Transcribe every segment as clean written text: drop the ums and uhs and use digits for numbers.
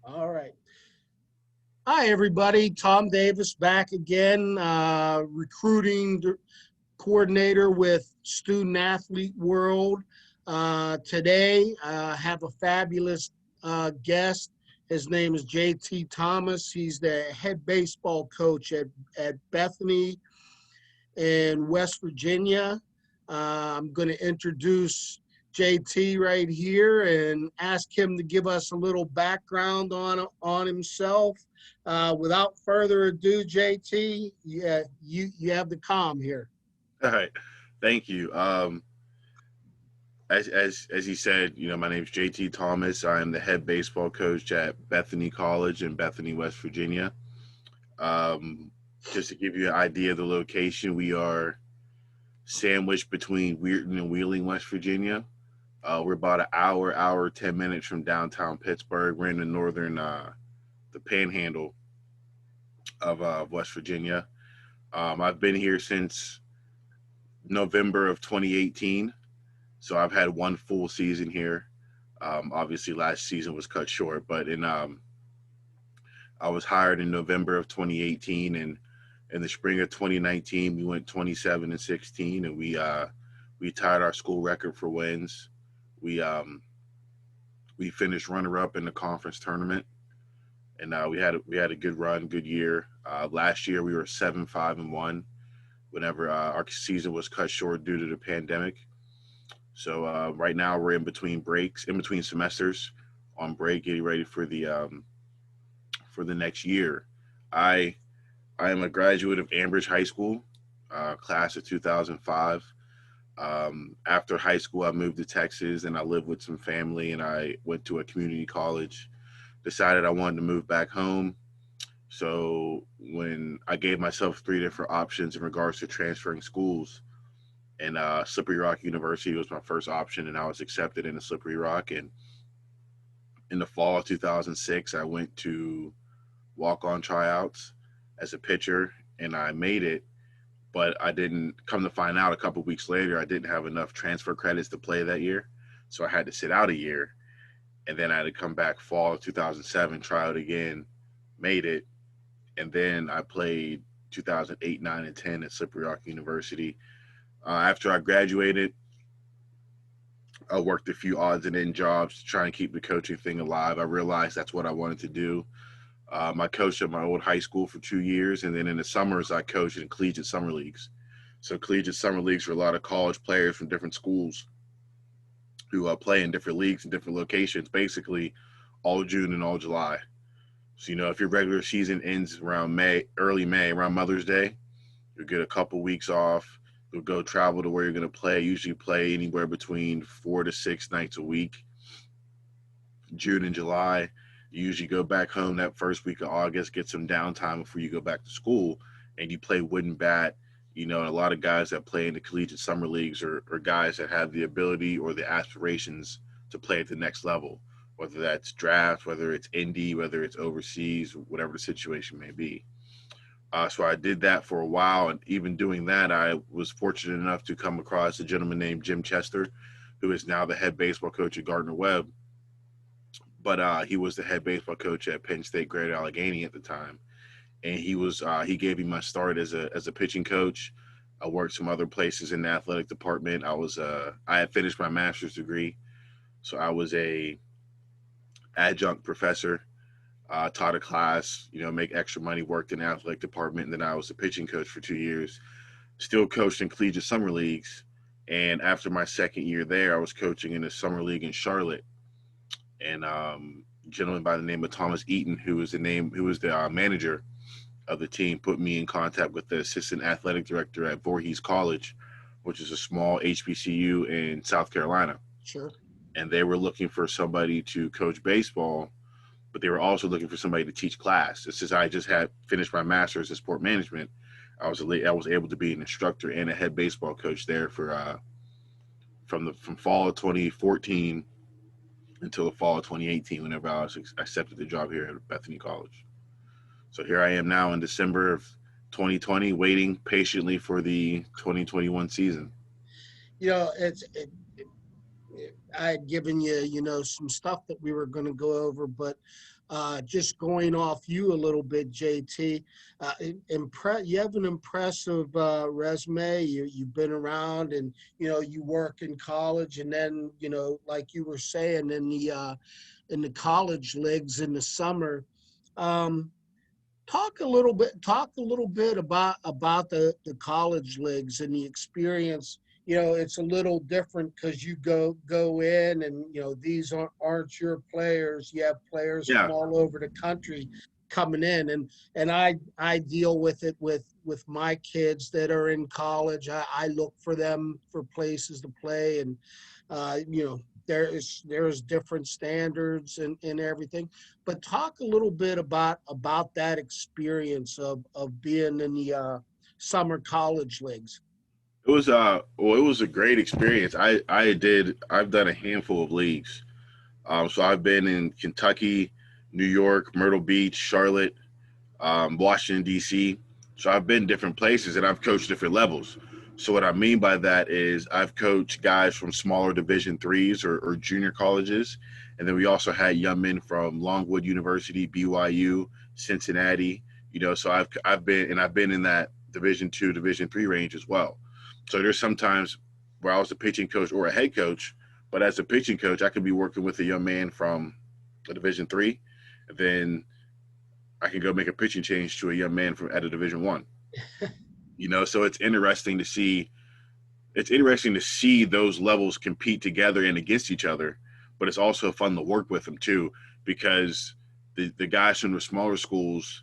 All right. Hi, everybody. Tom Davis back again, recruiting coordinator with Student Athlete World. Today, I have a fabulous guest. His name is JT Thomas. He's the head baseball coach at Bethany in West Virginia. I'm going to introduce JT right here and ask him to give us a little background on himself. Without further ado, JT, yeah, you have the calm here. All right. Thank you. As you said, my name is JT Thomas. I am the head baseball coach at Bethany College in Bethany, West Virginia. Um, just to give you an idea of the location, we are sandwiched between Weirton and Wheeling, West Virginia. We're about an hour, 10 minutes from downtown Pittsburgh. We're in the northern, the Panhandle of West Virginia. I've been here since November of 2018. So I've had one full season here. Obviously, last season was cut short, but I was hired in November of 2018, and in the spring of 2019, we went 27-16, and we tied our school record for wins. We we finished runner up in the conference tournament, and we had a good run, good year. Last year we were 7-5-1. Whenever our season was cut short due to the pandemic. So right now we're in between breaks, in between semesters, on break, getting ready for the next year. I I am a graduate of Ambridge High School, class of 2005. After high school, I moved to Texas and I lived with some family, and I went to a community college. Decided I wanted to move back home. So when I gave myself three different options in regards to transferring schools, and Slippery Rock University was my first option, and I was accepted into Slippery Rock. And in the fall of 2006, I went to walk on tryouts as a pitcher, and I made it. But I didn't come to find out a couple of weeks later, I didn't have enough transfer credits to play that year. So I had to sit out a year. And then I had to come back fall of 2007, try out again, made it. And then I played 2008, 9, and 10 at Slippery Rock University. After I graduated, I worked a few odds and end jobs to try and keep the coaching thing alive. I realized that's what I wanted to do. I coached at my old high school for 2 years, and then in the summers, I coached in collegiate summer leagues. So collegiate summer leagues are a lot of college players from different schools who play in different leagues in different locations, basically all June and all July. So if your regular season ends around May, early May, around Mother's Day, you'll get a couple weeks off. You'll go travel to where you're going to play. Usually play anywhere between 4 to 6 nights a week. June and July, you usually go back home that first week of August, get some downtime before you go back to school, and you play wooden bat. And a lot of guys that play in the collegiate summer leagues are guys that have the ability or the aspirations to play at the next level, whether that's draft, whether it's indie, whether it's overseas, whatever the situation may be. So I did that for a while, and even doing that, I was fortunate enough to come across a gentleman named Jim Chester, who is now the head baseball coach at Gardner Webb. But he was the head baseball coach at Penn State Great Allegheny at the time, and he gave me my start as a pitching coach. I worked some other places in the athletic department. I had finished my master's degree, so I was a adjunct professor, taught a class, make extra money, worked in the athletic department, and then I was a pitching coach for 2 years. Still coached in collegiate summer leagues, and after my second year there, I was coaching in a summer league in Charlotte. And a gentleman by the name of Thomas Eaton, who was the manager of the team, put me in contact with the assistant athletic director at Voorhees College, which is a small HBCU in South Carolina. Sure. And they were looking for somebody to coach baseball, but they were also looking for somebody to teach class. Since I just had finished my master's in sport management, I was able to be an instructor and a head baseball coach there for from fall of 2014 until the fall of 2018, whenever I was accepted the job here at Bethany College. So here I am now in December of 2020, waiting patiently for the 2021 season. You know, it's it, I had given you, some stuff that we were going to go over, but just going off you a little bit, JT, you have an impressive resume. You've been around, and you work in college, and then like you were saying, in the college leagues in the summer. Um, talk a little bit about the college leagues and the experience. It's a little different because you go in, and these aren't your players. You have players Yeah, from all over the country coming in, and I deal with it with my kids that are in college. I look for them for places to play, and there's different standards and everything. But talk a little bit about that experience of being in the summer college leagues. it was a great experience. I've done a handful of leagues. So I've been in Kentucky, New York, Myrtle Beach, Charlotte, Washington D.C. So I've been different places and I've coached different levels. So what I mean by that is I've coached guys from smaller Division threes or junior colleges, and then we also had young men from Longwood University, BYU, Cincinnati. So I've been in that Division two, Division three range as well. So there's sometimes where I was a pitching coach or a head coach, but as a pitching coach, I could be working with a young man from a Division three, and then I can go make a pitching change to a young man from at a Division one. So it's interesting to see. It's interesting to see those levels compete together and against each other, but it's also fun to work with them too, because the guys from the smaller schools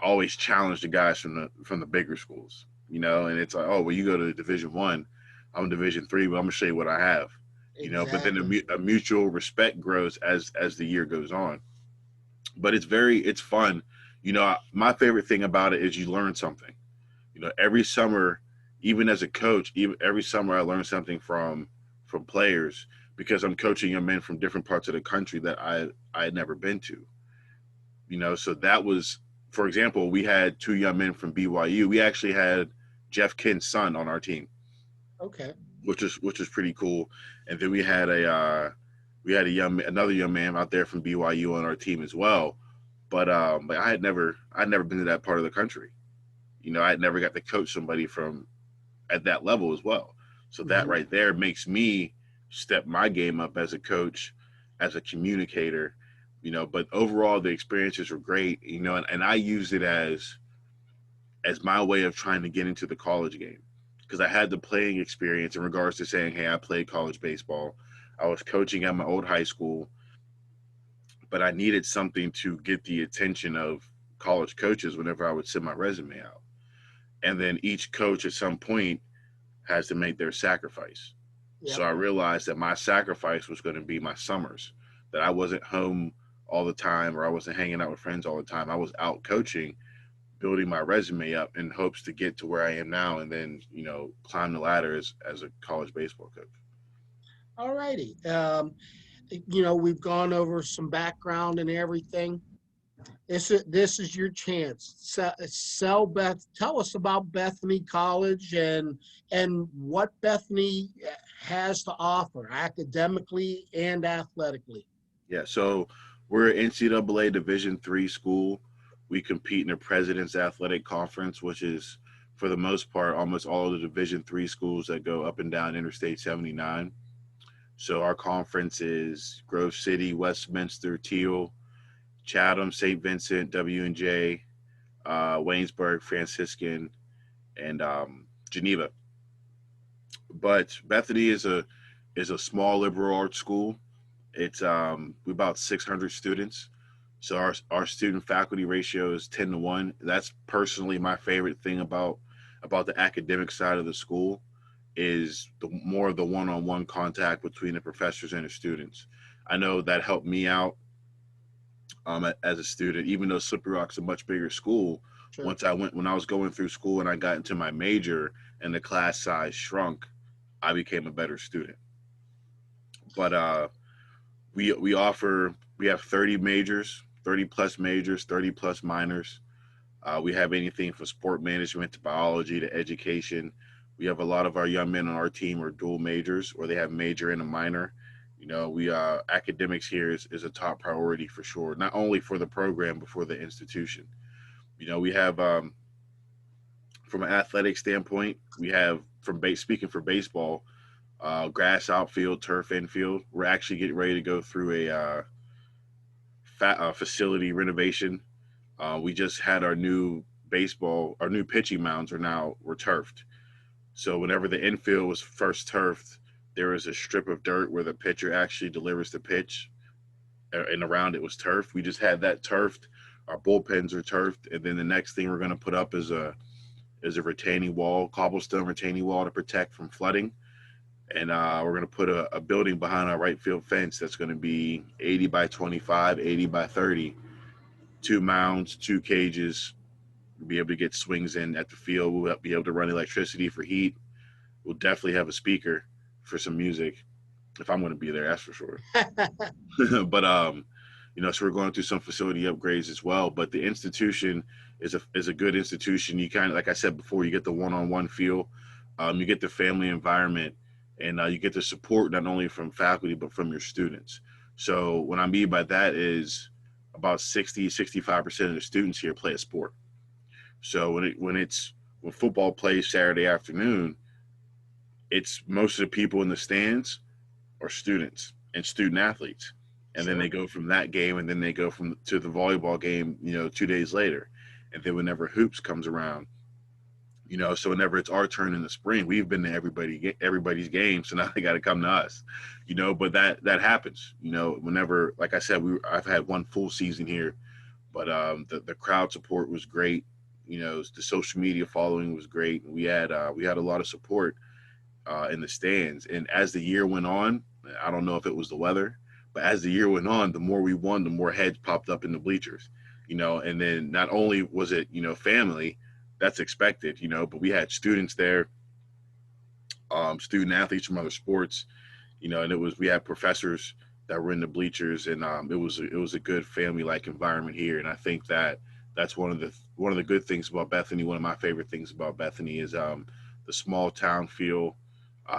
always challenge the guys from the bigger schools. And it's like, oh, well, you go to Division one, I'm Division three, but I'm gonna show you what I have. But then Exactly. a mutual respect grows as the year goes on. But it's fun. My favorite thing about it is you learn something. Every summer, even as a coach, even every summer I learn something from players because I'm coaching young men from different parts of the country that I had never been to. So that was, for example, we had two young men from BYU. We actually had Jeff Kinn's son on our team, Okay. which is pretty cool. And then we had another young man out there from BYU on our team as well. But I'd never been to that part of the country. I had never got to coach somebody from at that level as well. So that Hmm. right there makes me step my game up as a coach, as a communicator. But overall the experiences were great. And I used it as my way of trying to get into the college game because I had the playing experience in regards to saying, hey, I played college baseball. I was coaching at my old high school, but I needed something to get the attention of college coaches whenever I would send my resume out. And then each coach at some point has to make their sacrifice. So Yep. I realized that my sacrifice was going to be my summers, that I wasn't home all the time or I wasn't hanging out with friends all the time. I was out coaching, building my resume up in hopes to get to where I am now and then, climb the ladder as a college baseball coach. All righty. We've gone over some background and everything. This is your chance. Tell us about Bethany College and what Bethany has to offer academically and athletically. Yeah, so we're an NCAA Division three school. We compete in the President's Athletic Conference, which is for the most part almost all of the Division three schools that go up and down Interstate 79. So our conference is Grove City, Westminster, Teal, Chatham, St. Vincent, W&J, Waynesburg, Franciscan, and Geneva. But Bethany is a small liberal arts school. It's we about 600 students. So our student faculty ratio is 10-1. That's personally my favorite thing about the academic side of the school is the more of the one-on-one contact between the professors and the students. I know that helped me out as a student, even though Slippery Rock's a much bigger school. Sure. When I was going through school and I got into my major and the class size shrunk, I became a better student. But we have 30 majors, 30 plus majors, 30 plus minors. We have anything from sport management to biology to education. We have a lot of our young men on our team are dual majors, or they have major and a minor. We academics here is a top priority for sure, not only for the program but for the institution. We have from an athletic standpoint, we have speaking for baseball, grass outfield, turf infield. We're actually getting ready to go through a facility renovation. We just had our new pitching mounds were turfed. So whenever the infield was first turfed, there was a strip of dirt where the pitcher actually delivers the pitch, and around it was turf. We just had that turfed. Our bullpens are turfed, and then the next thing we're going to put up is a retaining wall, cobblestone retaining wall to protect from flooding. And we're going to put a building behind our right field fence that's going to be 80 by 25, 80 by 30, two mounds, two cages. We'll be able to get swings in at the field. We'll be able to run electricity for heat. We'll definitely have a speaker for some music if I'm going to be there. That's for sure. But so we're going through some facility upgrades as well. But the institution is a good institution. You kind of, like I said before, you get the one-on-one feel, you get the family environment, and you get the support not only from faculty but from your students. So what I mean by that is about 65% of the students here play a sport. So when football plays Saturday afternoon, it's most of the people in the stands are students and student athletes. And then they Sure. go from that game, and then they go from to the volleyball game, 2 days later. And then whenever hoops comes around, so whenever it's our turn in the spring, we've been to everybody's game, so now they got to come to us, But that happens, Whenever, like I said, I've had one full season here, but the crowd support was great. The social media following was great. We had a lot of support in the stands. And as the year went on, I don't know if it was the weather, but as the year went on, the more we won, the more heads popped up in the bleachers, And then not only was it, family, that's expected, but we had students there, student athletes from other sports, and we had professors that were in the bleachers, and it was a good family like environment here. And I think that's one of the good things about Bethany. One of my favorite things about Bethany is the small town feel.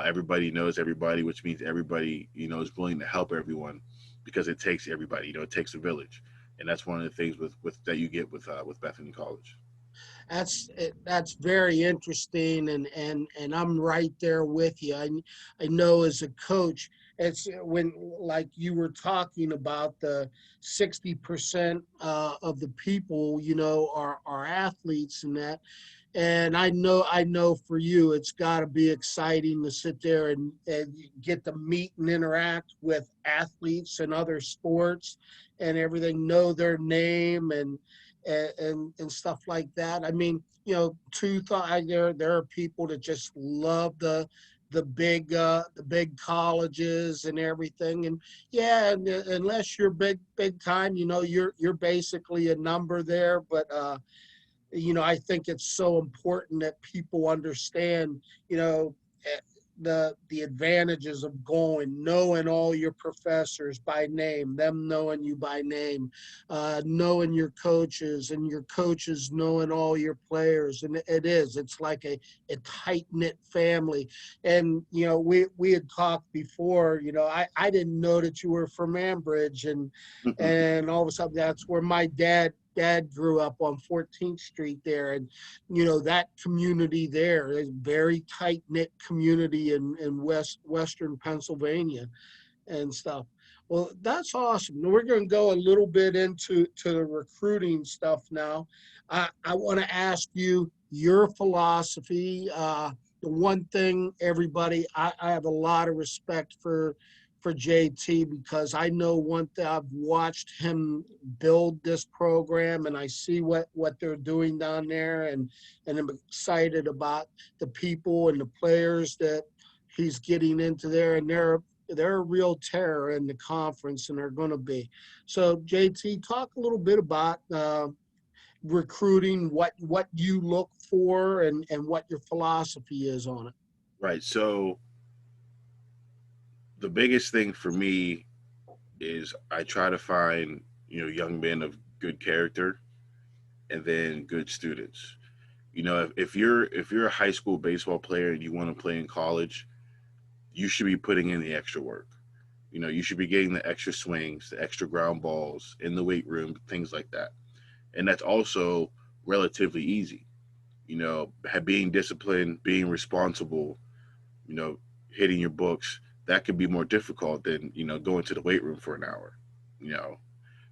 Everybody knows everybody, which means everybody is willing to help everyone, because it takes everybody. It takes a village, and that's one of the things with that you get with Bethany College. That's very interesting, and I'm right there with you. I know as a coach, it's when, like you were talking about, the 60% of the people are athletes, and that. And I know for you, it's got to be exciting to sit there and get to meet and interact with athletes and other sports and everything, know their name and stuff like that. I mean, two thought there are people that just love the big colleges and everything. And yeah, and unless you're big time, you're basically a number there. But I think it's so important that people understand, eh, the advantages of knowing all your professors by name, them knowing you by name, knowing your coaches, and your coaches knowing all your players. And it's like a tight knit family. And we had talked before. I didn't know that you were from Ambridge, and all of a sudden that's where my dad grew up, on 14th Street there. And that community there is very tight knit community in western Pennsylvania and stuff. Well, that's awesome. We're going to go a little bit into the recruiting stuff now. I want to ask you your philosophy. The one thing, everybody, I have a lot of respect for JT, because I know one thing. I've watched him build this program, and I see what they're doing down there, and I'm excited about the people and the players that he's getting into there, and they're a real terror in the conference, and they're going to be. So, JT, talk a little bit about recruiting, what you look for, and what your philosophy is on it. Right. So the biggest thing for me is I try to find young men of good character, and then good students. You know, if you're a high school baseball player and you want to play in college, you should be putting in the extra work. You know, you should be getting the extra swings, the extra ground balls in the weight room, things like that. And that's also relatively easy. You know, being disciplined, being responsible, you know, hitting your books, that could be more difficult than, you know, going to the weight room for an hour, you know.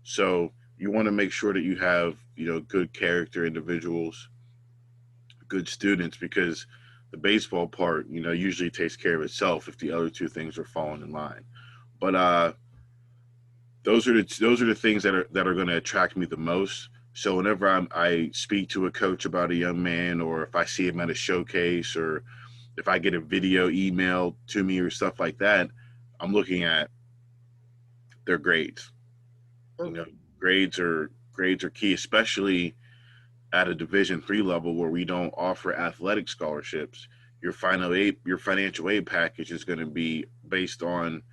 So you want to make sure that you have, you know, good character individuals, good students, because the baseball part, you know, usually takes care of itself if the other two things are falling in line. But those are the things that are going to attract me the most. So whenever I speak to a coach about a young man, or if I see him at a showcase, or if I get a video emailed to me or stuff like that, I'm looking at their grades. You know, Okay. grades are key, especially at a Division 3 level where we don't offer athletic scholarships. Your financial aid package is going to be based on,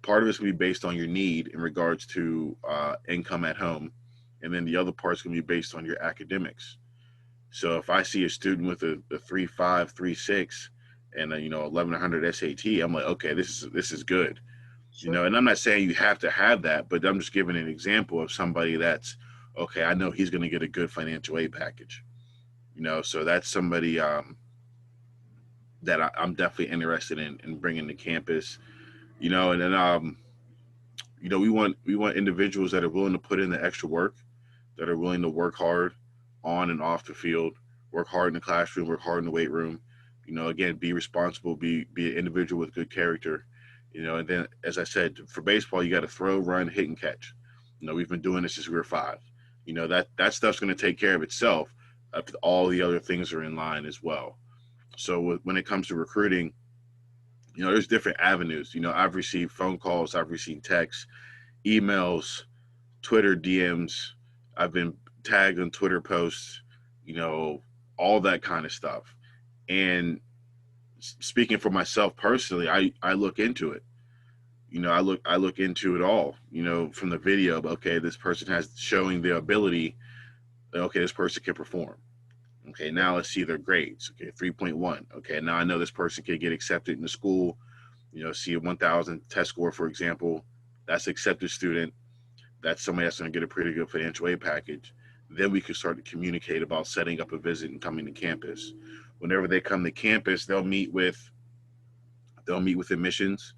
part of it's going to be based on your need in regards to income at home, and then the other part's going to be based on your academics. So if I see a student with a 3.5, 3.6, and a, you know, 1100 SAT, I'm like, okay, this is good. You Sure. know, and I'm not saying you have to have that, but I'm just giving an example of somebody that's okay. I know he's going to get a good financial aid package. You know, so that's somebody that I'm definitely interested in bringing to campus. You know, and then you know, we want individuals that are willing to put in the extra work, that are willing to work hard on and off the field, work hard in the classroom, work hard in the weight room. You know, again, be responsible, be an individual with good character. You know, and then as I said, for baseball, you got to throw, run, hit, and catch. You know, we've been doing this since we were 5. You know, that stuff's going to take care of itself if all the other things are in line as well. So when it comes to recruiting, you know, there's different avenues. You know, I've received phone calls, I've received texts, emails, Twitter DMs. I've been tagged on Twitter posts, you know, all that kind of stuff. And speaking for myself personally, I look into it. You know, I look into it all. You know, from the video. Okay, this person has showing the ability. Okay, this person can perform. Okay, now let's see their grades. Okay, 3.1. Okay, now I know this person can get accepted in the school. You know, see a 1,000 test score, for example. That's an accepted student. That's somebody that's going to get a pretty good financial aid package. Then we can start to communicate about setting up a visit and coming to campus. Whenever they come to campus, they'll meet with admissions.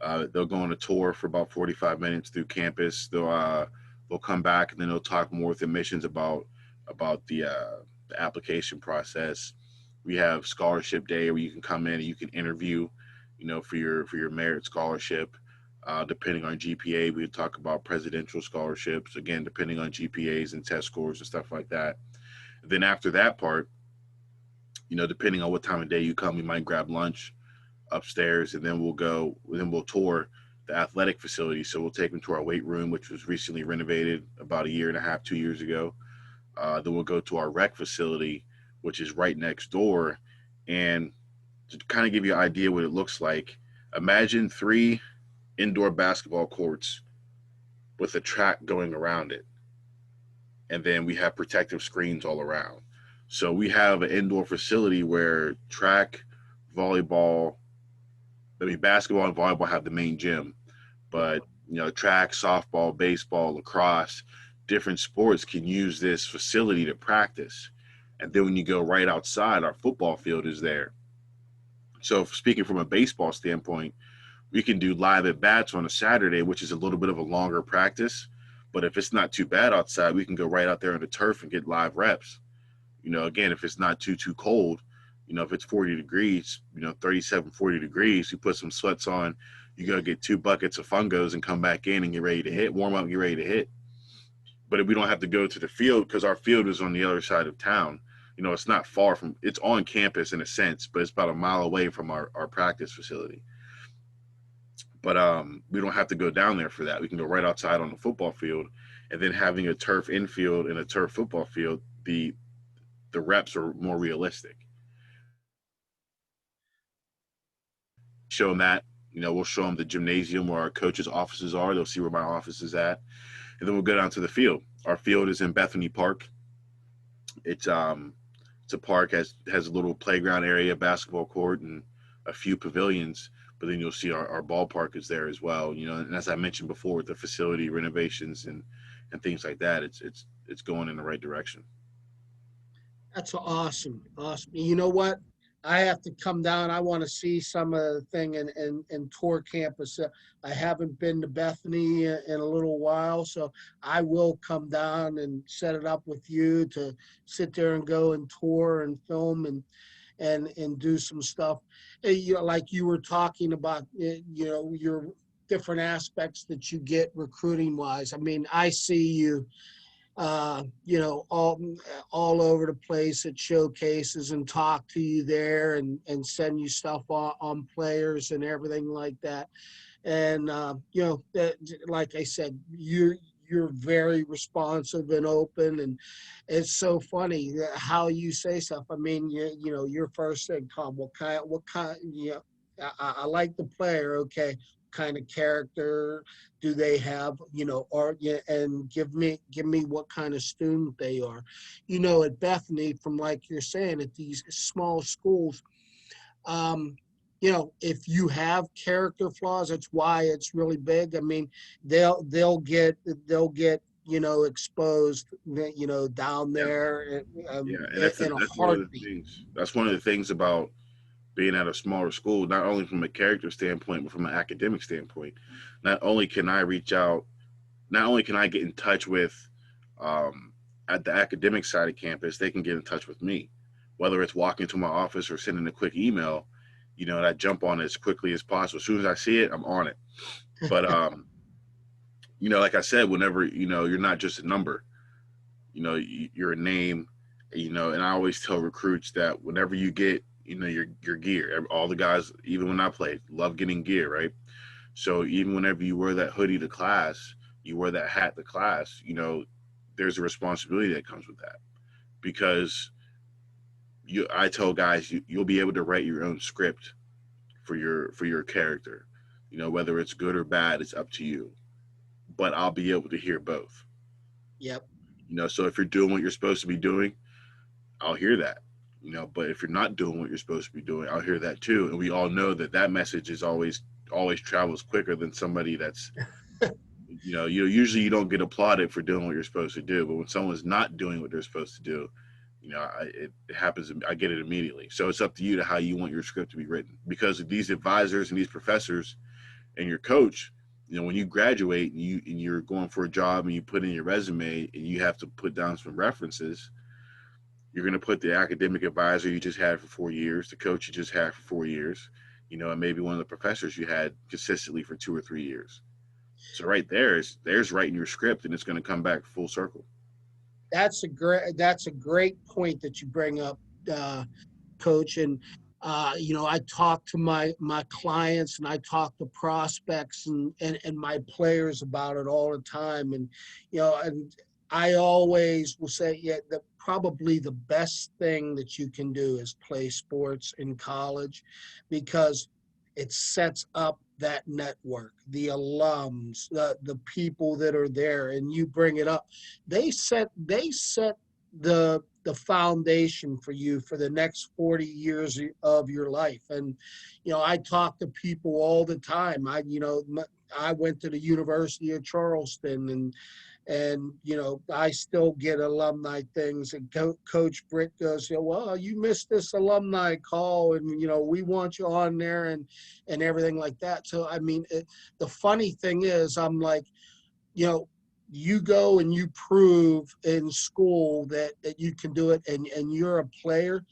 They'll go on a tour for about 45 minutes through campus. They'll come back, and then they'll talk more with admissions about the application process. We have scholarship day where you can come in and you can interview, you know, for your merit scholarship. Depending on GPA, we talk about presidential scholarships. Again, depending on GPAs and test scores and stuff like that. Then after that part, you know, depending on what time of day you come, we might grab lunch upstairs, and then we'll tour the athletic facility. So we'll take them to our weight room, which was recently renovated about a year and a half, 2 years ago. Then we'll go to our rec facility, which is right next door. And to kind of give you an idea what it looks like, imagine 3 indoor basketball courts with a track going around it. And then we have protective screens all around. So we have an indoor facility where track, volleyball, basketball and volleyball have the main gym, but you know, track, softball, baseball, lacrosse, different sports can use this facility to practice. And then when you go right outside, our football field is there. So speaking from a baseball standpoint, we can do live at bats on a Saturday, which is a little bit of a longer practice. But if it's not too bad outside, we can go right out there on the turf and get live reps. You know, again, if it's not too cold, you know, if it's 40 degrees, you know, 37, 40 degrees, you put some sweats on, you go get 2 buckets of fungos and come back in and get ready to hit, warm up, and get ready to hit. But if we don't have to go to the field, because our field is on the other side of town, you know, it's not far from, it's on campus in a sense, but it's about a mile away from our practice facility. But we don't have to go down there for that. We can go right outside on the football field, and then having a turf infield and a turf football field, the reps are more realistic. Show them that. You know, we'll show them the gymnasium where our coaches' offices are. They'll see where my office is at, and then we'll go down to the field. Our field is in Bethany Park. It's It's a park, has a little playground area, basketball court, and a few pavilions. But then you'll see our ballpark is there as well. And as I mentioned before, with the facility renovations and things like that, it's going in the right direction. That's awesome. Awesome. You know what? I have to come down. I want to see some of the thing and tour campus. I haven't been to Bethany in a little while, so I will come down and set it up with you to sit there and go and tour and film and do some stuff. Like you were talking about, your different aspects that you get recruiting wise. I mean, I see you all over the place at showcases and talk to you there and send you stuff on players and everything like that. And like I said, you're very responsive and open, and it's so funny how you say stuff. I mean, your first thing, Tom, what kind, I like the player. Okay, kind of character do they have, or yeah, and give me what kind of student they are. At Bethany, from like you're saying, at these small schools, um, if you have character flaws, that's why it's really big. I mean, they'll get exposed, down Yeah, there, yeah, and that's in a that's one of the heartbeat. things. That's one of the things about being at a smaller school, not only from a character standpoint, but from an academic standpoint. Not only can I reach out, not only can I get in touch with, um, at the academic side of campus, they can get in touch with me, whether it's walking to my office or sending a quick email. And I jump on it as quickly as possible. As soon as I see it, I'm on it. But like I said, whenever you're not just a number. You're a name. And I always tell recruits that whenever you get your gear, all the guys, even when I played, love getting gear, right? So even whenever you wear that hoodie to class, you wear that hat to class, there's a responsibility that comes with that, because I tell guys, you'll be able to write your own script for your character. Whether it's good or bad, it's up to you, but I'll be able to hear both. Yep. So if you're doing what you're supposed to be doing, I'll hear that. But if you're not doing what you're supposed to be doing, I'll hear that too. And we all know that message is always travels quicker than somebody that's, usually you don't get applauded for doing what you're supposed to do, but when someone's not doing what they're supposed to do, it happens. I get it immediately. So it's up to you to how you want your script to be written, because these advisors and these professors and your coach, when you graduate and you're going for a job and you put in your resume and you have to put down some references, you're going to put the academic advisor you just had for 4 years, the coach you just had for 4 years, and maybe one of the professors you had consistently for 2 or 3 years. So right there's writing your script, and it's going to come back full circle. That's a great point that you bring up, uh, Coach. And I talk to my clients, and I talk to prospects and my players about it all the time. And I always will say, yeah, probably the best thing that you can do is play sports in college, because it sets up that network, the alums, the people that are there. And you bring it up, they set the foundation for you for the next 40 years of your life. And I talk to people all the time. I went to the University of Charleston, and I still get alumni things, and Coach Britt goes, well, you missed this alumni call, and we want you on there, and everything like that. So I mean, the funny thing is, I'm like, you know, you go and you prove in school that you can do it, and you're a player.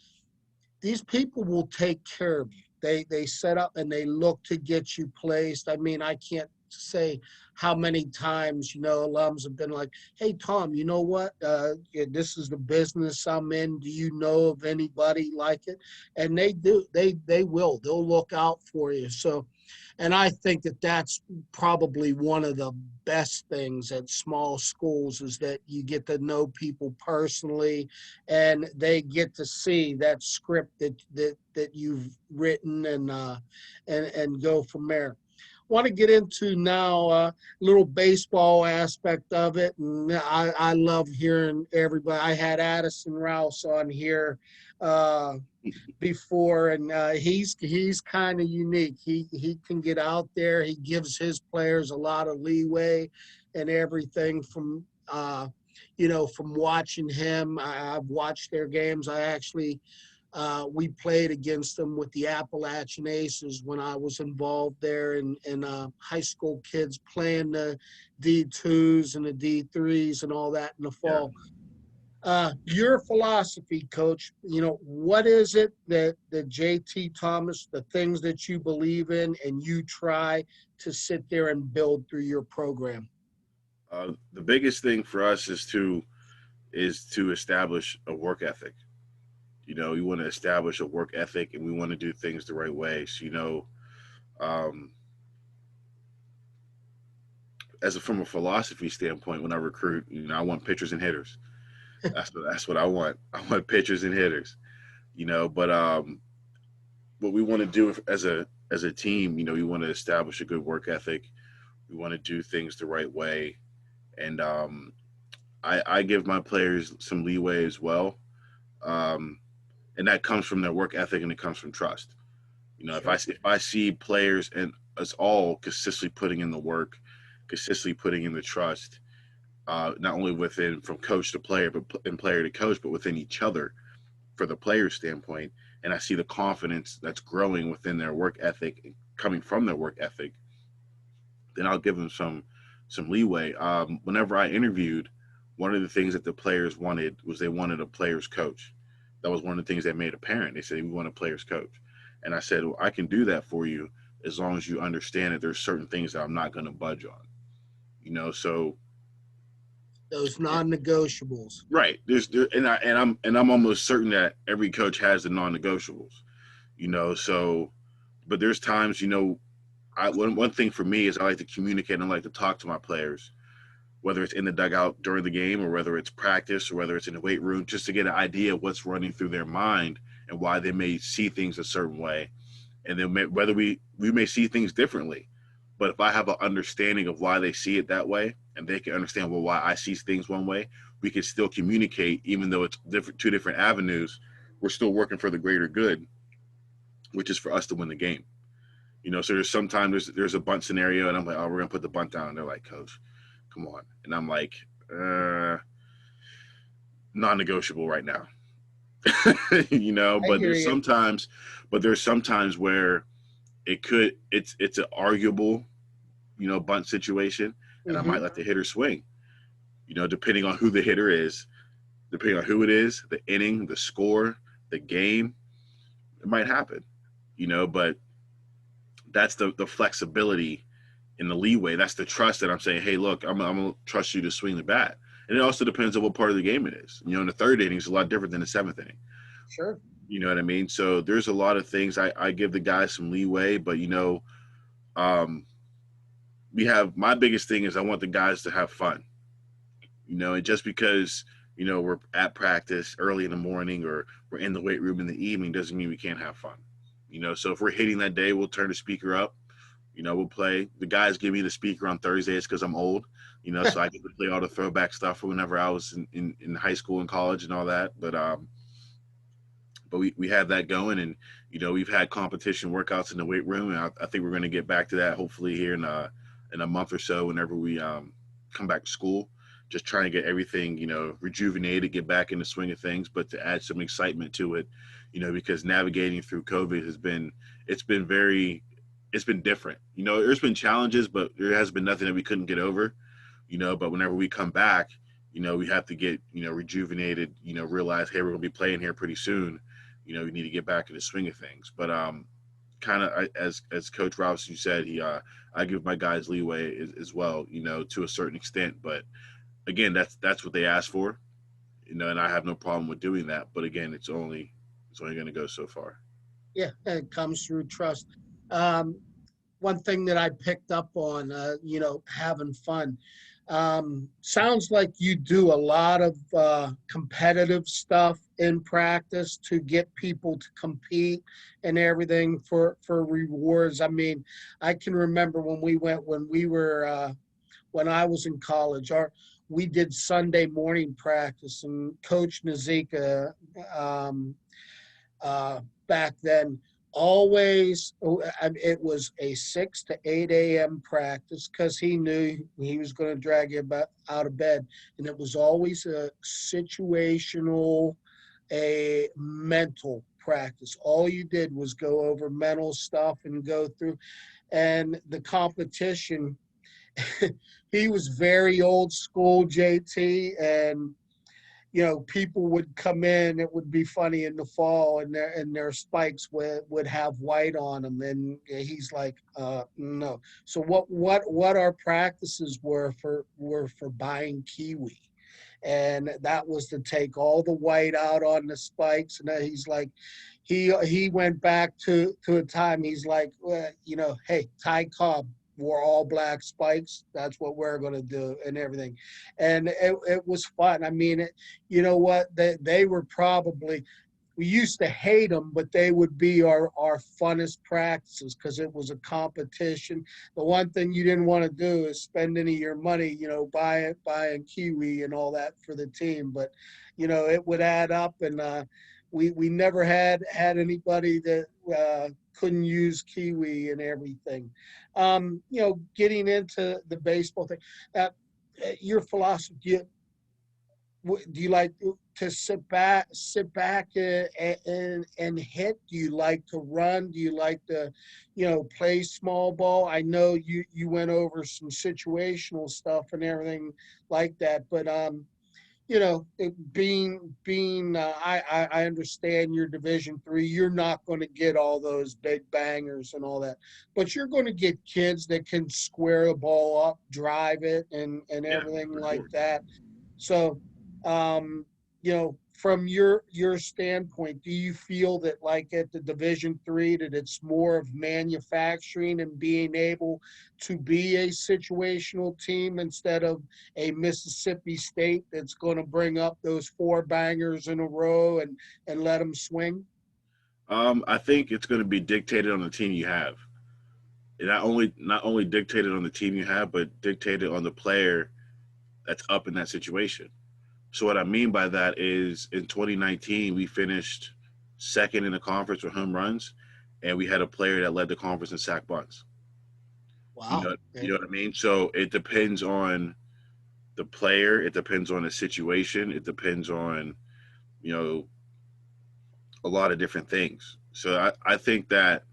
These people will take care of you. They set up and they look to get you placed. I mean, I can't say how many times alums have been like, "Hey, Tom, you know what? Yeah, this is the business I'm in. Do you know of anybody like it?" And they do. They will. They'll look out for you. So, and I think that that's probably one of the best things at small schools, is that you get to know people personally, and they get to see that script that you've written, and go from there. want to get into now a little baseball aspect of it. And I love hearing everybody. I had Addison Rouse on here uh, before, and he's kind of unique. He can get out there. He gives his players a lot of leeway and everything from from watching him. I've watched their games. I actually we played against them with the Appalachian Aces when I was involved there, and high school kids playing the D2s and the D3s and all that in the Yeah. fall. Your philosophy, Coach, what is it that JT Thomas, the things that you believe in and you try to sit there and build through your program? The biggest thing for us is to establish a work ethic. We want to establish a work ethic, and we want to do things the right way. So, um, from a philosophy standpoint, when I recruit, I want pitchers and hitters. That's what I want. I want pitchers and hitters. But what we want to do as a team, we want to establish a good work ethic. We want to do things the right way, and I give my players some leeway as well. Um, and that comes from their work ethic, and it comes from trust. If I Sure. if I see players and us all consistently putting in the work, consistently putting in the trust, not only within from coach to player, but and player to coach, but within each other for the player standpoint, and I see the confidence that's growing within their work ethic, coming from their work ethic, then I'll give them some leeway. Whenever I interviewed, one of the things that the players wanted was they wanted a player's coach. That was one of the things they made apparent. They said we want a player's coach, and I said, well, I can do that for you as long as you understand that there's certain things that I'm not going to budge on. So Those non-negotiables. right and I'm almost certain that every coach has the non-negotiables. So but there's times one thing for me is I like to communicate and I like to talk to my players, whether it's in the dugout during the game or whether it's practice or whether it's in the weight room, just to get an idea of what's running through their mind and why they may see things a certain way. And then whether we may see things differently. But if I have an understanding of why they see it that way and they can understand why I see things one way, we can still communicate, even though it's two different avenues. We're still working for the greater good, which is for us to win the game. So there's a bunt scenario, and I'm like, oh, we're gonna put the bunt down. And they're like, Coach, come on, and I'm like, non-negotiable right now. I But hear you. there's sometimes where it's an arguable, bunt situation, and I Hmm. might let the hitter swing. Depending on who the hitter is, depending on who it is, the inning, the score, the game, it might happen. But that's the flexibility in the leeway. That's the trust that I'm saying, hey, look, I'm gonna trust you to swing the bat. And it also depends on what part of the game it is. In the third inning is a lot different than the seventh inning. Sure. You know what I mean? So there's a lot of things I give the guys some leeway, but um, we have my biggest thing is I want the guys to have fun. And just because we're at practice early in the morning or we're in the weight room in the evening doesn't mean we can't have fun. So if we're hitting that day, we'll turn the speaker up. We'll play. The guys give me the speaker on Thursdays because I'm old, so I get to play all the throwback stuff from whenever I was in high school and college and all that. But we have that going, and we've had competition workouts in the weight room, and I think we're going to get back to that hopefully here in a month or so whenever we come back to school. Just trying to get everything rejuvenated, get back in the swing of things, but to add some excitement to it, because navigating through COVID it's been different. There's been challenges, but there has been nothing that we couldn't get over. But whenever we come back, we have to get rejuvenated. Realize, hey, we're gonna be playing here pretty soon. We need to get back in the swing of things. But kind of as Coach Robinson said, I give my guys leeway as well. To a certain extent, but again, that's what they asked for. And I have no problem with doing that. But again, it's only going to go so far. Yeah, it comes through trust. Um, One thing that I picked up on, having fun. Sounds like you do a lot of competitive stuff in practice to get people to compete and everything for rewards. I mean, I can remember when I was in college. We did Sunday morning practice, and Coach Nazika, um, back then, always, it was a 6 to 8 a.m. practice because he knew he was going to drag you out of bed, and it was always a situational, a mental practice. All you did was go over mental stuff and go through, and the competition. He was very old school, JT, and people would come in. It would be funny in the fall, and their spikes would have white on them, and he's like, no. So what our practices were for buying kiwi, and that was to take all the white out on the spikes. And then he's like, he went back to a time. He's like, well, hey, Ty Cobb wore all black spikes. That's what we're going to do and everything. And it was fun. I mean, you know what? They were probably, we used to hate them, but they would be our funnest practices because it was a competition. The one thing you didn't want to do is spend any of your money, buying kiwi and all that for the team. But, it would add up, and we never had anybody that couldn't use kiwi and everything. Getting into the baseball thing, uh, your philosophy, do you like to sit back and hit? Do you like to run? Do you like to, play small ball? I know you went over some situational stuff and everything like that, but being I understand you're Division III. You're not going to get all those big bangers and all that, but you're going to get kids that can square the ball up, drive it, and Yeah, everything for like sure. that. So, from your standpoint, do you feel that, like at the Division III, that it's more of manufacturing and being able to be a situational team instead of a Mississippi State that's going to bring up those four bangers in a row and let them swing? I think it's going to be dictated on the team you have. And not only dictated on the team you have, but dictated on the player that's up in that situation. So what I mean by that is in 2019 we finished second in the conference for home runs, and we had a player that led the conference in sack bunts. You Wow. know, you know what I mean. So it depends on the player. It depends on the situation. It depends on you know a lot of different things. So I think that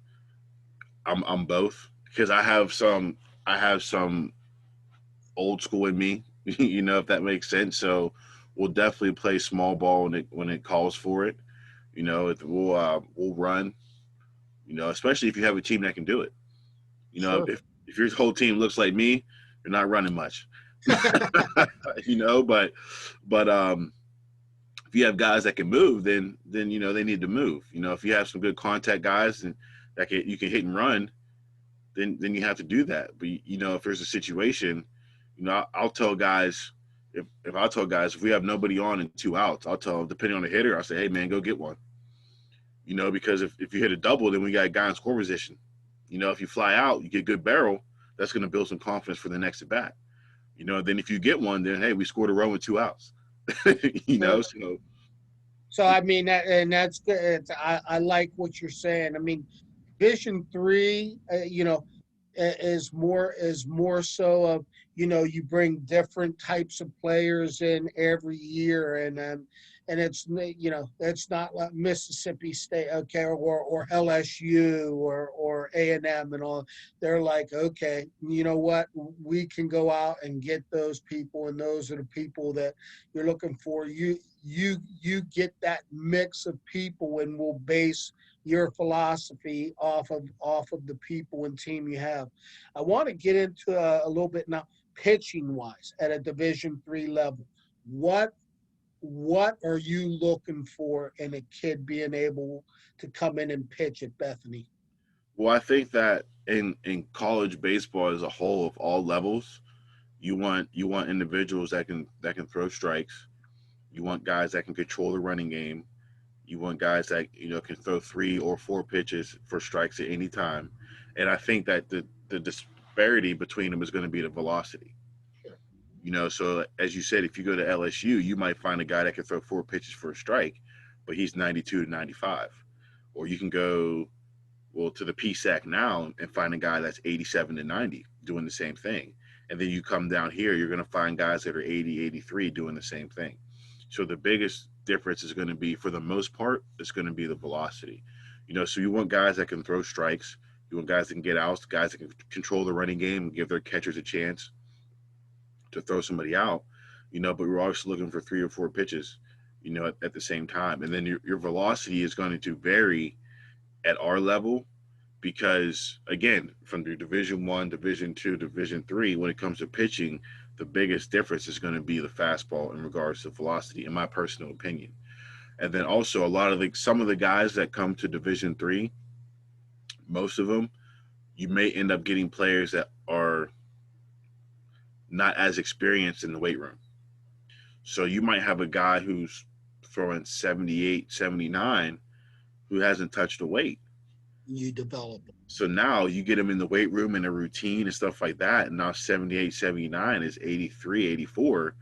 I'm both because I have some old school in me, if that makes sense. So we'll definitely play small ball when it calls for it. We'll run. Especially if you have a team that can do it. Sure. If your whole team looks like me, you're not running much. But if you have guys that can move, then they need to move. If you have some good contact guys and you can hit and run, then you have to do that. But if there's a situation, I'll tell guys if we have nobody on and 2 outs, I'll tell them, depending on the hitter, I'll say, hey man, go get one. Because if you hit a double, then we got a guy in score position. If you fly out, you get good barrel, that's going to build some confidence for the next at bat. Then if you get one, then hey, we scored a row with 2 outs. Sure. So So I mean and that's good. I like what you're saying. I mean, Division III, is more so of, you bring different types of players in every year, and it's not like Mississippi State, okay, or LSU or A&M and M and all. They're like, okay, you know what, we can go out and get those people, and those are the people that you're looking for. You get that mix of people, and we'll base your philosophy off of the people and team you have. I want to get into a little bit now, pitching wise at a Division III level. What what are you looking for in a kid being able to come in and pitch at Bethany? well, I think that in college baseball as a whole, of all levels, You want individuals that can throw strikes. You want guys that can control the running game. You want guys that can throw 3 or 4 pitches for strikes at any time. And I think that the disparity between them is going to be the velocity. Sure. So as you said, if you go to LSU, you might find a guy that can throw 4 pitches for a strike, but he's 92 to 95. Or you can go to the PSAC now and find a guy that's 87 to 90 doing the same thing. And then you come down here, you're going to find guys that are 80, 83 doing the same thing. So the biggest difference is going to be, for the most part, it's going to be the velocity. So you want guys that can throw strikes. You want guys that can get outs, guys that can control the running game and give their catchers a chance to throw somebody out. But we're also looking for 3 or 4 pitches, at the same time. And then your velocity is going to vary at our level, because again, from your Division 1, Division 2, Division 3, when it comes to pitching, the biggest difference is going to be the fastball in regards to velocity, in my personal opinion. And then also, a lot of some of the guys that come to Division 3, most of them, you may end up getting players that are not as experienced in the weight room. So you might have a guy who's throwing 78, 79, who hasn't touched a weight. You develop it. So now you get him in the weight room and a routine and stuff like that. And now 78, 79 is 83, 84.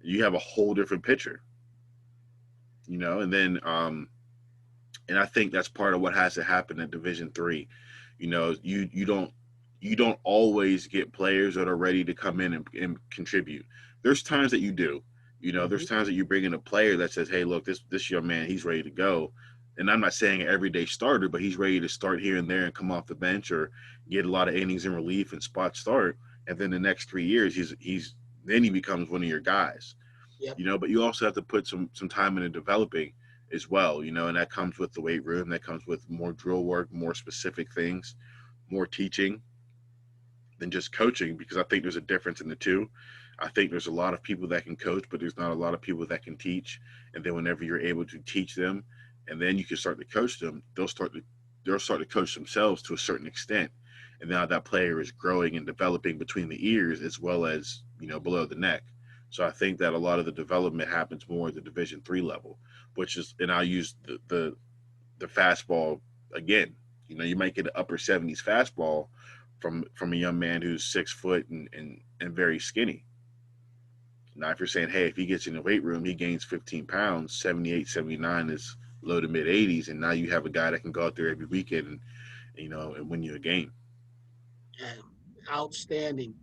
You have a whole different picture, and then, and I think that's part of what has to happen at Division 3. You don't always get players that are ready to come in and contribute. There's times that you do. There's Mm-hmm. times that you bring in a player that says, "Hey, look, this young man, he's ready to go." And I'm not saying an everyday starter, but he's ready to start here and there and come off the bench or get a lot of innings in relief and spot start. And then the next 3 years, he's then he becomes one of your guys. Yep. But you also have to put some time into developing as well. And that comes with the weight room. That comes with more drill work, more specific things, more teaching than just coaching, because I think there's a difference in the two. I think there's a lot of people that can coach, but there's not a lot of people that can teach. And then whenever you're able to teach them, and then you can start to coach them, they'll start to coach themselves to a certain extent. And now that player is growing and developing between the ears as well as below the neck. So I think that a lot of the development happens more at the Division 3 level, which is, and I'll use the fastball again. You might get an upper 70s fastball from a young man who's 6 foot and very skinny. Now, if you're saying, hey, if he gets in the weight room, he gains 15 pounds, 78, 79 is low to mid 80s, and now you have a guy that can go out there every weekend and win you a game. Yeah, outstanding.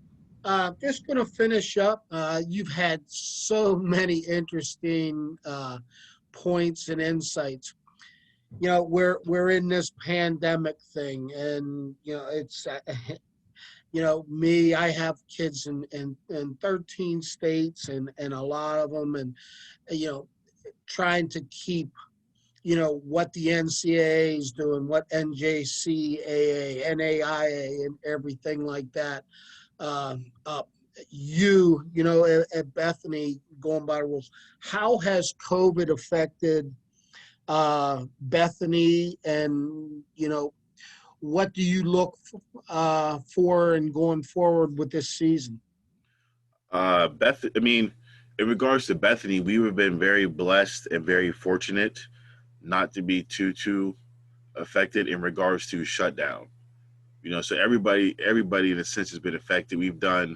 Just going to finish up. You've had so many interesting points and insights. We're in this pandemic thing, and it's me. I have kids in 13 states, and a lot of them, and you know, trying to keep what the NCAA is doing, what NJCAA, NAIA, and everything like that up. At Bethany, going by the rules, how has COVID affected Bethany, and what do you look for and going forward with this season? I mean, in regards to Bethany, we have been very blessed and very fortunate not to be too affected in regards to shutdown. So everybody in a sense has been affected. We've done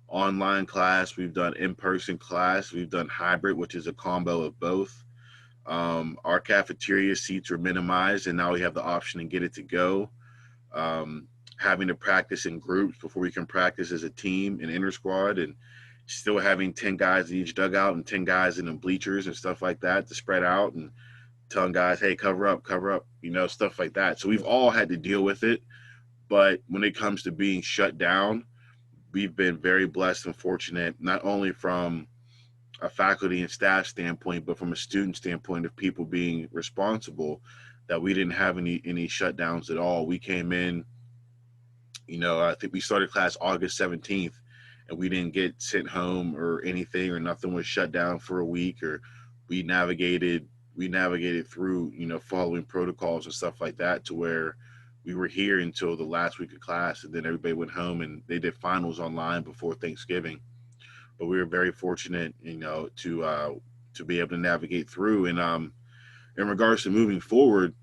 online class, we've done in-person class, we've done hybrid, which is a combo of both. Our cafeteria seats were minimized, and now we have the option to get it to go. Having to practice in groups before we can practice as a team and inter squad, and still having 10 guys in each dugout and 10 guys in the bleachers and stuff like that to spread out, and telling guys, hey, cover up, stuff like that. So we've all had to deal with it. But when it comes to being shut down, we've been very blessed and fortunate, not only from a faculty and staff standpoint, but from a student standpoint of people being responsible, that we didn't have any shutdowns at all. We came in, I think we started class August 17th, and we didn't get sent home or anything, or nothing was shut down for a week, or we navigated we navigated through, following protocols and stuff like that, to where we were here until the last week of class, and then everybody went home and they did finals online before Thanksgiving. But we were very fortunate, to be able to navigate through. And in regards to moving forward,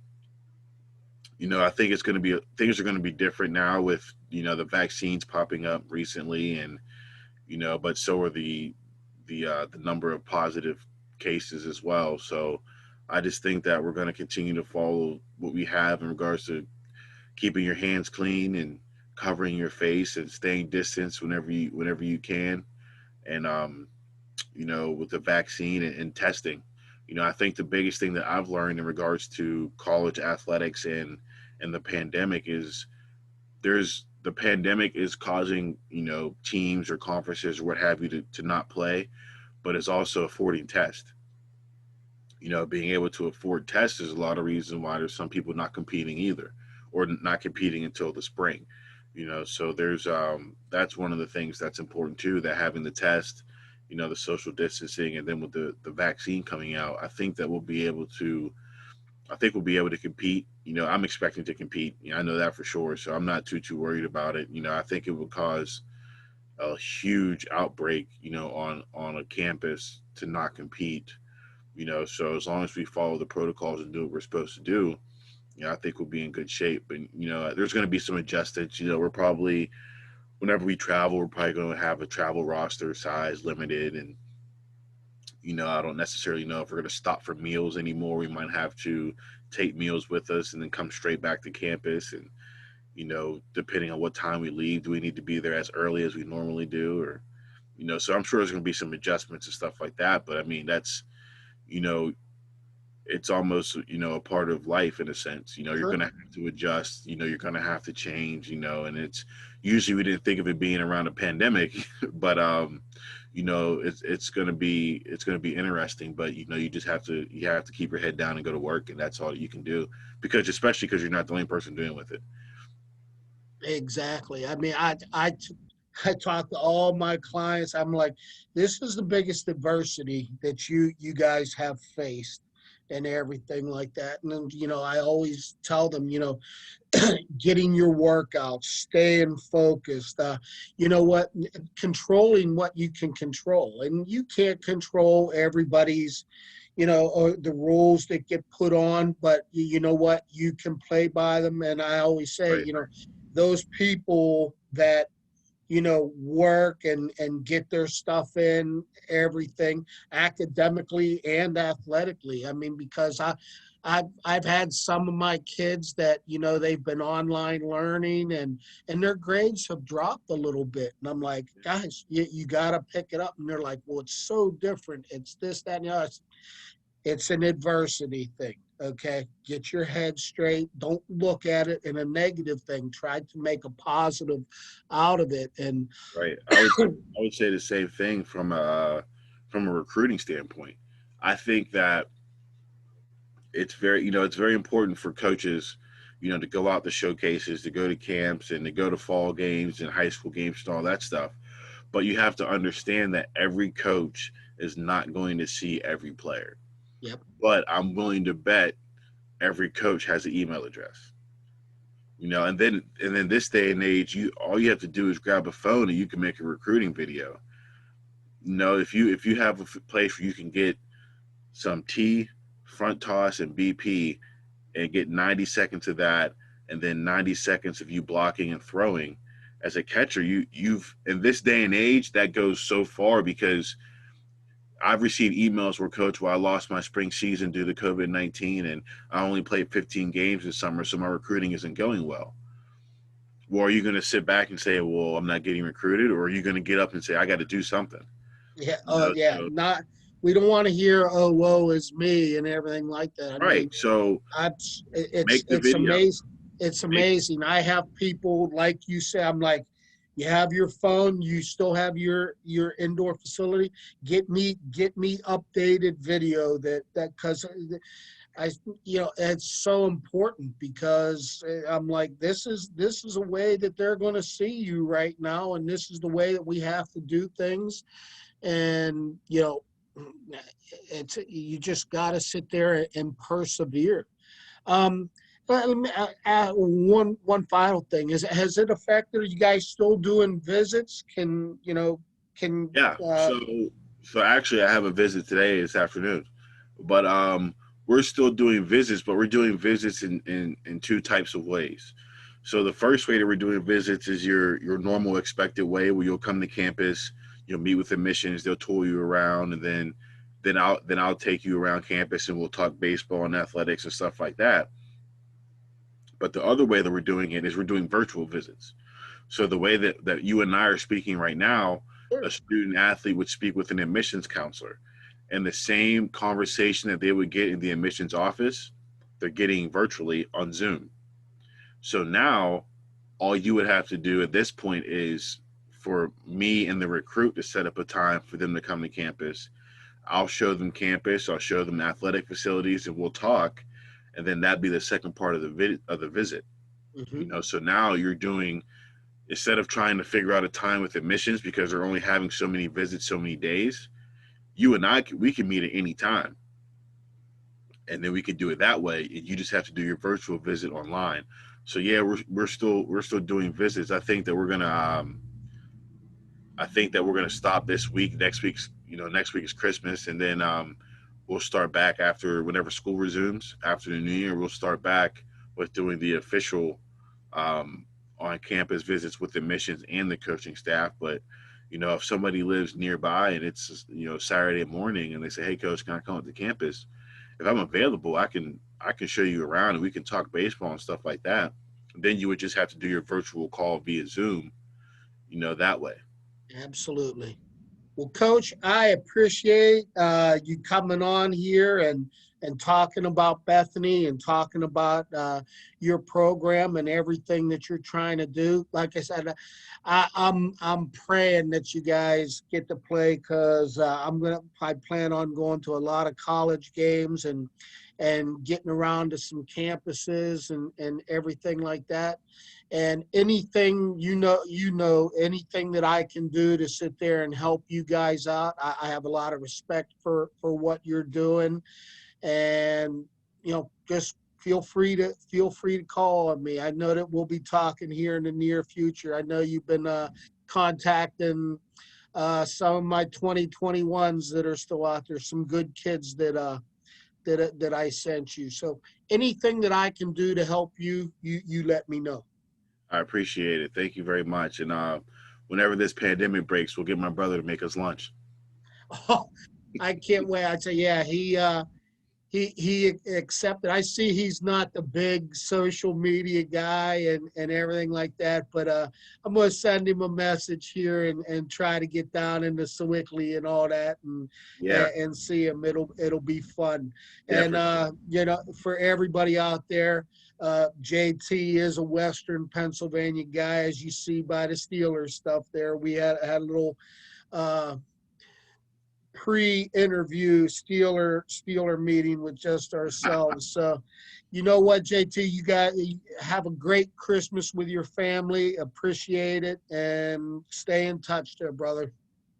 I think it's going to be things are going to be different now with the vaccines popping up recently, and but so are the number of positive cases as well. So I just think that we're going to continue to follow what we have in regards to keeping your hands clean and covering your face and staying distance whenever you can, and with the vaccine and testing. I think the biggest thing that I've learned in regards to college athletics and the pandemic is the pandemic is causing teams or conferences or what have you to not play, but it's also affording test. Being able to afford tests is a lot of reasons why there's some people not competing either, or not competing until the spring. So there's that's one of the things that's important too. That having the test, the social distancing, and then with the vaccine coming out, I think we'll be able to compete. I'm expecting to compete. I know that for sure. So I'm not too worried about it. I think it would cause a huge outbreak, on a campus to not compete. So as long as we follow the protocols and do what we're supposed to do, I think we'll be in good shape. But there's going to be some adjustments. We're probably whenever we travel, we're probably going to have a travel roster size limited, and I don't necessarily know if we're going to stop for meals anymore. We might have to take meals with us and then come straight back to campus. And, depending on what time we leave, do we need to be there as early as we normally do? Or, so I'm sure there's going to be some adjustments and stuff like that. But I mean, that's, you know, it's almost, a part of life in a sense. You're Sure. going to have to adjust, you're going to have to change, and it's usually we didn't think of it being around a pandemic, but, it's going to be interesting, but you have to keep your head down and go to work, and that's all you can do, because especially because you're not the only person dealing with it. Exactly. I mean, I talk to all my clients. I'm like, this is the biggest adversity that you guys have faced and everything like that. And then, I always tell them, getting your workouts, staying focused, what, controlling what you can control. And you can't control everybody's, or the rules that get put on, but you know what, you can play by them. And I always say, Right. those people that work and get their stuff in, everything academically and athletically. I mean, because I've had some of my kids that they've been online learning, and their grades have dropped a little bit, and I'm like, guys, you got to pick it up. And they're like, well, it's so different, it's this, that, and the other. It's an adversity thing. Okay. Get your head straight. Don't look at it in a negative thing. Try to make a positive out of it. And Right. I would say the same thing from a recruiting standpoint. I think that it's very important for coaches, to go out to showcases, to go to camps, and to go to fall games and high school games and all that stuff. But you have to understand that every coach is not going to see every player. yep. But I'm willing to bet every coach has an email address. And then this day and age, you all you have to do is grab a phone and you can make a recruiting video. If you have a place where you can get some T, front toss, and BP, and get 90 seconds of that, and then 90 seconds of you blocking and throwing as a catcher, you've in this day and age that goes so far, because I've received emails where, coach, well, I lost my spring season due to COVID-19, and I only played 15 games this summer, so my recruiting isn't going well. Well, are you going to sit back and say, well, I'm not getting recruited, or are you going to get up and say, I got to do something? Yeah. Yeah. So Not, we don't want to hear, oh, woe is me and everything like that. I right. mean, So I, make the it's video. amazing. It's Make amazing. I have people like you say. I'm like, you have your phone. You still have your indoor facility. Get me updated video that because I it's so important, because I'm like, this is a way that they're going to see you right now, and this is the way that we have to do things. And it's, you just got to sit there and persevere. Um, Let me one final thing is, has it affected? Are you guys still doing visits? Can Yeah. So actually, I have a visit today this afternoon, but we're still doing visits, but we're doing visits in two types of ways. So the first way that we're doing visits is your normal expected way, where you'll come to campus, you'll meet with admissions, they'll tour you around, and then I'll take you around campus and we'll talk baseball and athletics and stuff like that. But the other way that we're doing it is we're doing virtual visits. So the way that you and I are speaking right now, a student athlete would speak with an admissions counselor, and the same conversation that they would get in the admissions office, they're getting virtually on Zoom. So now all you would have to do at this point is for me and the recruit to set up a time for them to come to campus. I'll show them campus, I'll show them athletic facilities, and we'll talk. And then that'd be the second part of the visit. Mhm. So now you're doing, instead of trying to figure out a time with admissions because they're only having so many visits so many days, you and I we can meet at any time, and then we could do it that way, and you just have to do your virtual visit online. So yeah, we're still doing visits. I think that we're gonna stop this week. Next week is Christmas, and then we'll start back after whenever school resumes after the new year. We'll start back with doing the official um, on campus visits with admissions and the coaching staff. But if somebody lives nearby and it's Saturday morning and they say, "Hey, coach, can I come up to campus?" If I'm available, I can show you around and we can talk baseball and stuff like that. Then you would just have to do your virtual call via Zoom, that way. Absolutely. Well, Coach, I appreciate you coming on here and talking about Bethany and talking about your program and everything that you're trying to do. Like I said, I'm praying that you guys get to play because I plan on going to a lot of college games and getting around to some campuses and everything like that. And anything anything that I can do to sit there and help you guys out, I have a lot of respect for what you're doing. And just feel free to call on me. I know that we'll be talking here in the near future. I know you've been contacting some of my 2021s that are still out there, some good kids that I sent you. So anything that I can do to help you let me know. I appreciate it. Thank you very much. And whenever this pandemic breaks, we'll get my brother to make us lunch. Oh, I can't wait. I say, yeah, he accepted. I see he's not the big social media guy and everything like that, but I'm gonna send him a message here and try to get down into Sewickley and all that Yeah, and see him. It'll be fun. yeah, And for sure. for everybody out there, JT is a Western Pennsylvania guy, as you see by the Steelers stuff there. We had a little uh, pre-interview Steeler meeting with just ourselves. So, you know what, JT, you have a great Christmas with your family. Appreciate it and stay in touch there, brother.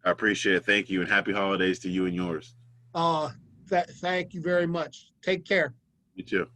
I appreciate it. Thank you, and happy holidays to you and yours. Uh, thank you very much. Take care. You too.